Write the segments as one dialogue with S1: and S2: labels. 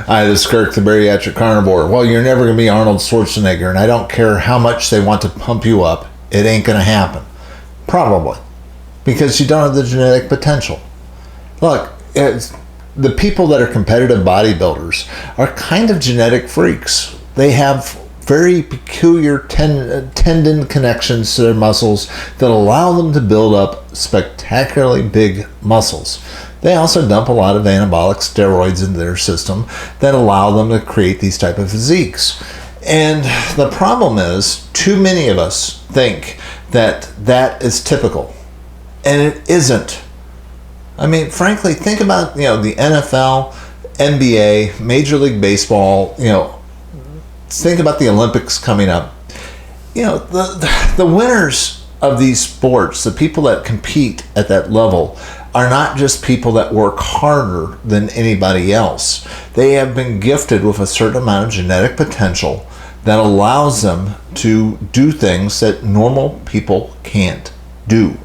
S1: Hi, this is Kirk, the bariatric carnivore. Well, you're never going to be Arnold Schwarzenegger, and I don't care how much they want to pump you up. It ain't going to happen. Probably. Because you don't have the genetic potential. Look, the people that are competitive bodybuilders are kind of genetic freaks. They have very peculiar tendon connections to their muscles that allow them to build up spectacularly big muscles. They also dump a lot of anabolic steroids into their system that allow them to create these type of physiques. And the problem is, too many of us think that that is typical. And it isn't. I mean, frankly, think about, the NFL, NBA, Major League Baseball, think about the Olympics coming up. The winners of these sports, the people that compete at that level, are not just people that work harder than anybody else. They have been gifted with a certain amount of genetic potential that allows them to do things that normal people can't do.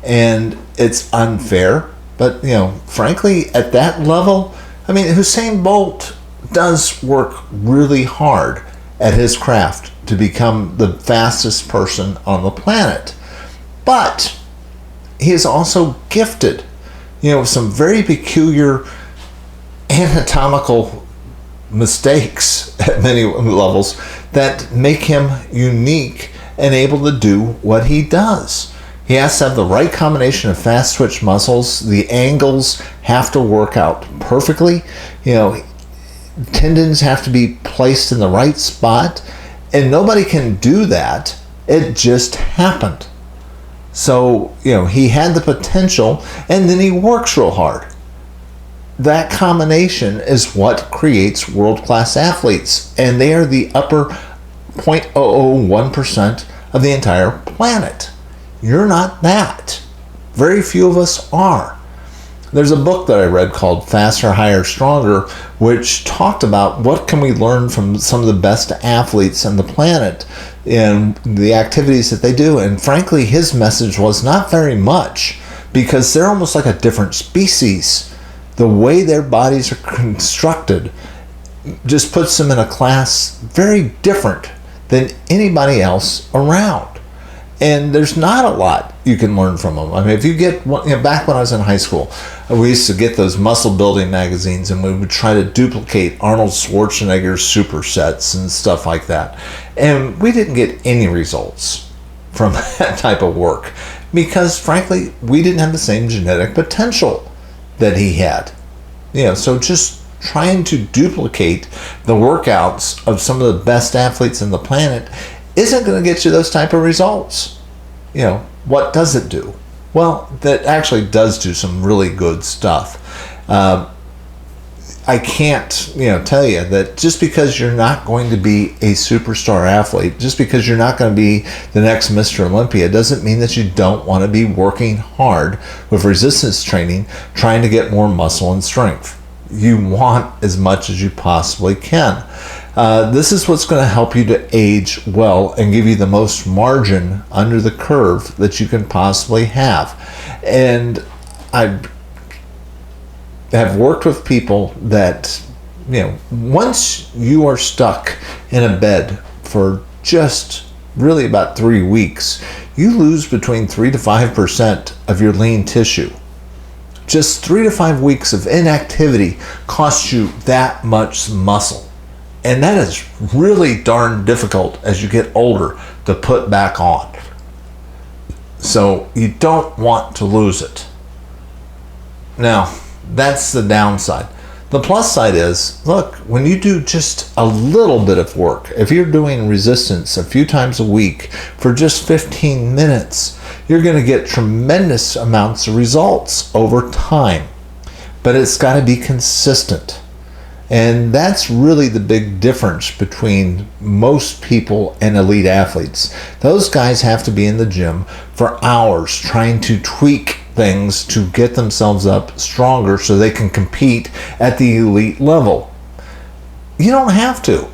S1: And it's unfair, but frankly, at that level, I mean, Usain Bolt does work really hard at his craft to become the fastest person on the planet. But he is also gifted, with some very peculiar anatomical mistakes at many levels that make him unique and able to do what he does. He has to have the right combination of fast twitch muscles. The angles have to work out perfectly. Tendons have to be placed in the right spot, and nobody can do that. It just happened. So, he had the potential, and then he works real hard. That combination is what creates world-class athletes, and they are the upper 0.001% of the entire planet. You're not that. Very few of us are. There's a book that I read called Faster, Higher, Stronger, which talked about what can we learn from some of the best athletes on the planet and the activities that they do. And frankly, his message was not very much, because they're almost like a different species. The way their bodies are constructed just puts them in a class very different than anybody else around. And there's not a lot you can learn from them. I mean, if you get, back when I was in high school, we used to get those muscle building magazines, and we would try to duplicate Arnold Schwarzenegger's supersets and stuff like that. And we didn't get any results from that type of work because, frankly, we didn't have the same genetic potential that he had. So just trying to duplicate the workouts of some of the best athletes on the planet isn't going to get you those type of results. What does it do? Well, that actually does do some really good stuff. I can't, tell you that just because you're not going to be a superstar athlete, just because you're not going to be the next Mr. Olympia, doesn't mean that you don't want to be working hard with resistance training, trying to get more muscle and strength. You want as much as you possibly can. This is what's going to help you to age well and give you the most margin under the curve that you can possibly have. And I have worked with people that, once you are stuck in a bed for just really about 3 weeks, you lose between 3 to 5% of your lean tissue. Just 3 to 5 weeks of inactivity costs you that much muscle. And that is really darn difficult as you get older to put back on. So you don't want to lose it. Now, that's the downside. The plus side is, look, when you do just a little bit of work, if you're doing resistance a few times a week for just 15 minutes, you're going to get tremendous amounts of results over time. But it's got to be consistent. And that's really the big difference between most people and elite athletes. Those guys have to be in the gym for hours trying to tweak things to get themselves up stronger so they can compete at the elite level. You don't have to.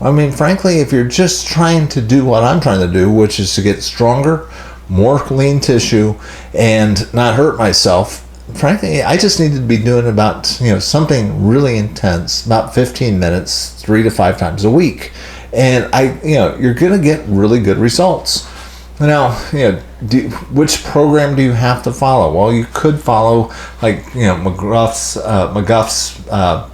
S1: I mean, frankly, if you're just trying to do what I'm trying to do, which is to get stronger, more lean tissue, and not hurt myself, frankly, I just needed to be doing about, something really intense, about 15 minutes, 3 to 5 times a week. And you're going to get really good results. Now, which program do you have to follow? Well, you could follow McGuff's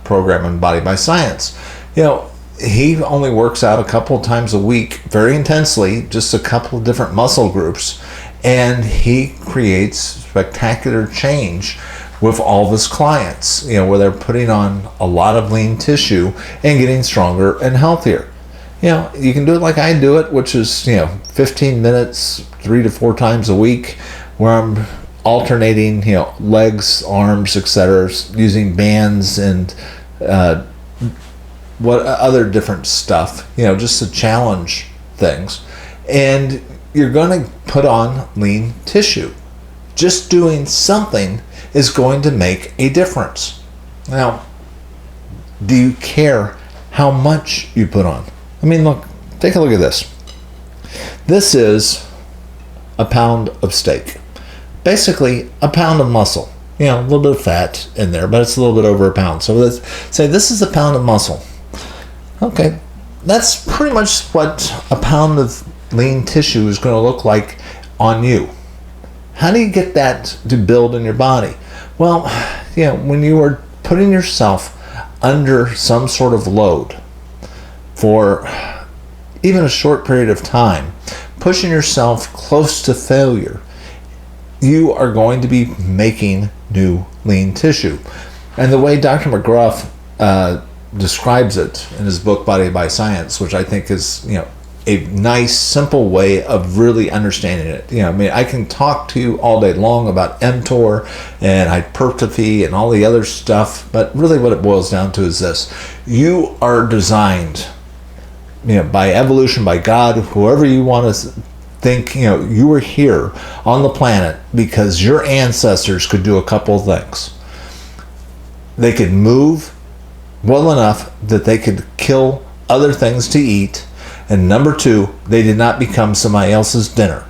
S1: program in Body by Science. He only works out a couple of times a week, very intensely, just a couple of different muscle groups, and he creates spectacular change with all of his clients, where they're putting on a lot of lean tissue and getting stronger and healthier. You can do it like I do it, which is, 15 minutes, 3 to 4 times a week, where I'm alternating, legs, arms, etc., using bands and what other different stuff, just to challenge things. And you're going to put on lean tissue. Just doing something is going to make a difference. Now, do you care how much you put on? I mean, look, take a look at this. This is a pound of steak. Basically, a pound of muscle. A little bit of fat in there, but it's a little bit over a pound. So let's say this is a pound of muscle. Okay, that's pretty much what a pound of lean tissue is going to look like on you. How do you get that to build in your body? Well, when you are putting yourself under some sort of load for even a short period of time, pushing yourself close to failure, you are going to be making new lean tissue. And the way Dr. McGruff describes it in his book Body by Science, which I think is a nice simple way of really understanding it. I can talk to you all day long about mTOR and hypertrophy and all the other stuff, but really what it boils down to is this: you are designed, by evolution, by God, whoever you want to think, you were here on the planet because your ancestors could do a couple of things. They could move well enough that they could kill other things to eat, and number 2, they did not become somebody else's dinner.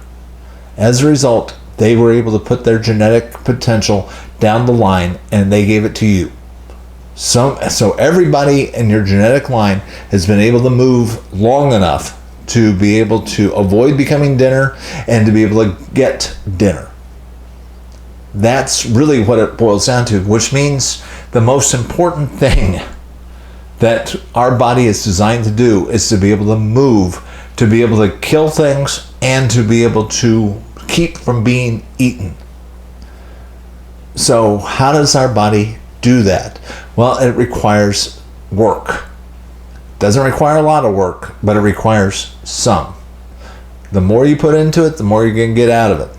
S1: As a result, they were able to put their genetic potential down the line, and they gave it to you. So everybody in your genetic line has been able to move long enough to be able to avoid becoming dinner and to be able to get dinner. That's really what it boils down to, which means the most important thing that our body is designed to do is to be able to move, to be able to kill things, and to be able to keep from being eaten. So how does our body do that? Well, it requires work. It doesn't require a lot of work, but it requires some. The more you put into it, the more you're going to get out of it.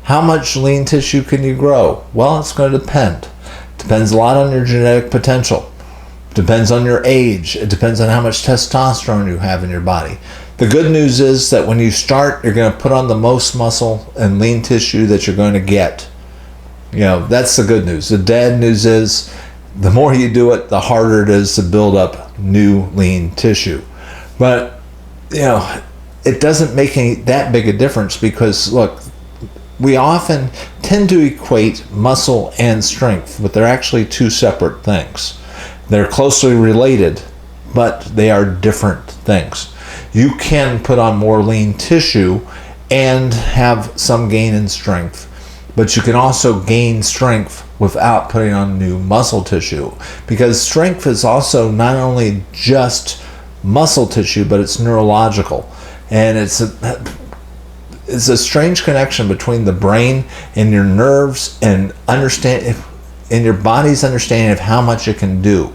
S1: How much lean tissue can you grow? Well, it's going to depend. It depends a lot on your genetic potential. It depends on your age. It depends on how much testosterone you have in your body. The good news is that when you start, you're going to put on the most muscle and lean tissue that you're going to get. That's the good news. The bad news is the more you do it, the harder it is to build up new lean tissue. But, it doesn't make that big a difference because, look, we often tend to equate muscle and strength, but they're actually two separate things. They're closely related, but they are different things. You can put on more lean tissue and have some gain in strength, but you can also gain strength without putting on new muscle tissue, because strength is also not only just muscle tissue, but it's neurological, and it's a strange connection between the brain and your nerves and your body's understanding of how much it can do.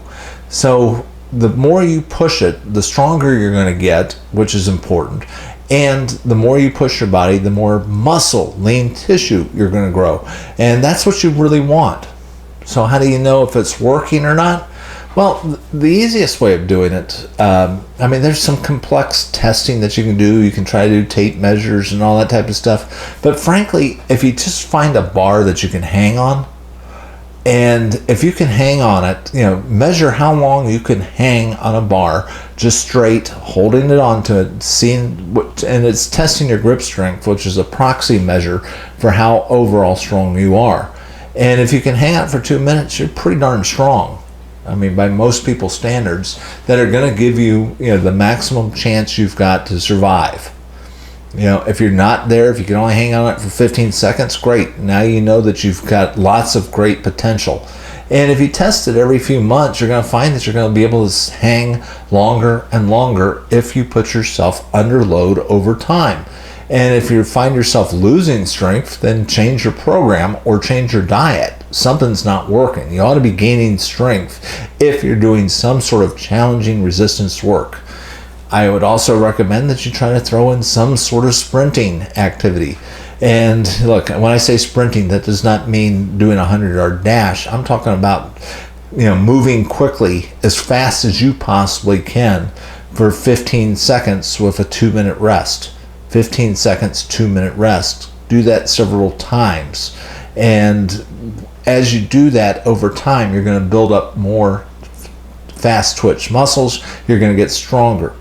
S1: So the more you push it, the stronger you're going to get, which is important. And the more you push your body, the more muscle, lean tissue you're going to grow. And that's what you really want. So how do you know if it's working or not? Well, the easiest way of doing it, there's some complex testing that you can do. You can try to do tape measures and all that type of stuff. But frankly, if you just find a bar that you can hang on, and if you can hang on it, measure how long you can hang on a bar just straight, holding it onto it, and it's testing your grip strength, which is a proxy measure for how overall strong you are. And if you can hang out for 2 minutes, you're pretty darn strong. I mean, by most people's standards, that are going to give you, the maximum chance you've got to survive. If you're not there, if you can only hang on it for 15 seconds, great. Now you know that you've got lots of great potential. And if you test it every few months, you're going to find that you're going to be able to hang longer and longer if you put yourself under load over time. And if you find yourself losing strength, then change your program or change your diet. Something's not working. You ought to be gaining strength if you're doing some sort of challenging resistance work. I would also recommend that you try to throw in some sort of sprinting activity. And look, when I say sprinting, that does not mean doing a 100-yard dash. I'm talking about, moving quickly as fast as you possibly can for 15 seconds with a 2-minute rest. 15 seconds, 2-minute rest. Do that several times. And as you do that over time, you're going to build up more fast twitch muscles. You're going to get stronger.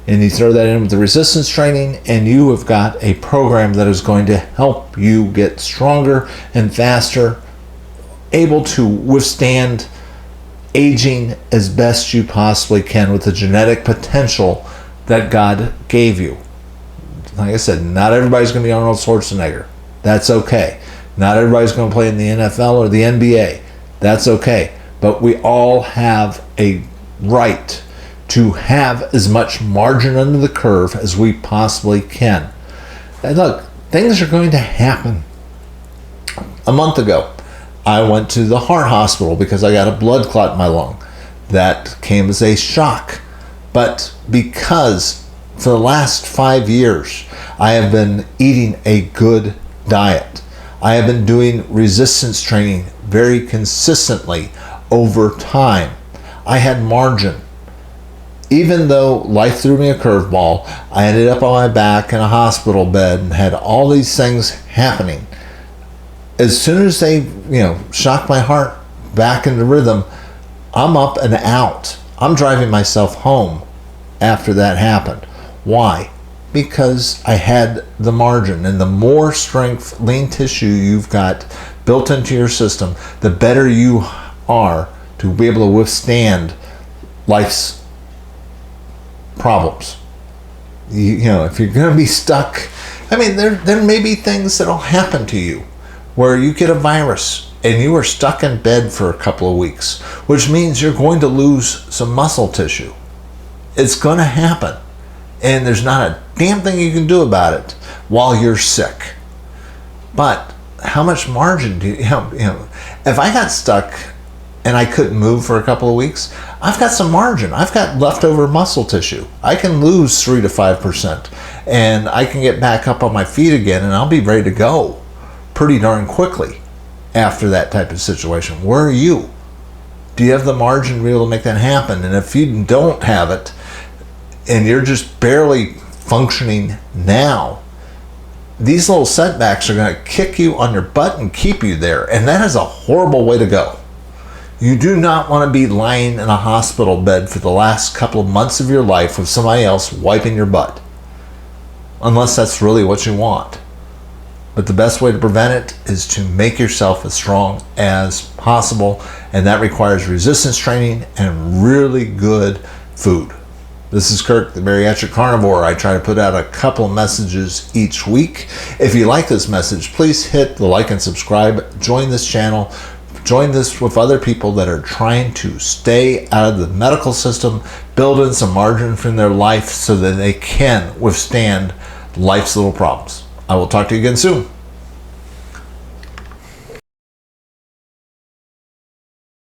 S1: And you throw that in with the resistance training, and you have got a program that is going to help you get stronger and faster, able to withstand aging as best you possibly can with the genetic potential that God gave you. Like I said, not everybody's going to be Arnold Schwarzenegger. That's okay. Not everybody's going to play in the NFL or the NBA. That's okay. But we all have a right to have as much margin under the curve as we possibly can. And look, things are going to happen. A month ago, I went to the heart hospital because I got a blood clot in my lung. That came as a shock. But because for the last 5 years, I have been eating a good diet. I have been doing resistance training very consistently over time. I had margin. Even though life threw me a curveball, I ended up on my back in a hospital bed and had all these things happening. As soon as they, shocked my heart back into rhythm, I'm up and out. I'm driving myself home after that happened. Why? Because I had the margin, and the more strength, lean tissue you've got built into your system, the better you are to be able to withstand life's problems. If you're going to be stuck, there may be things that'll happen to you where you get a virus and you are stuck in bed for a couple of weeks, which means you're going to lose some muscle tissue. It's going to happen, and there's not a damn thing you can do about it while you're sick. But how much margin do you have? If I got stuck and I couldn't move for a couple of weeks, I've got some margin. I've got leftover muscle tissue. I can lose 3 to 5%, and I can get back up on my feet again, and I'll be ready to go pretty darn quickly after that type of situation. Where are you? Do you have the margin to be able to make that happen? And if you don't have it, and you're just barely functioning now, these little setbacks are going to kick you on your butt and keep you there, and that is a horrible way to go. You do not want to be lying in a hospital bed for the last couple of months of your life with somebody else wiping your butt, unless that's really what you want. But the best way to prevent it is to make yourself as strong as possible, and that requires resistance training and really good food. This is Kirk, the Bariatric Carnivore. I try to put out a couple of messages each week. If you like this message, please hit the like and subscribe. Join this channel. Join this with other people that are trying to stay out of the medical system, build in some margin from their life so that they can withstand life's little problems. I will talk to you again soon.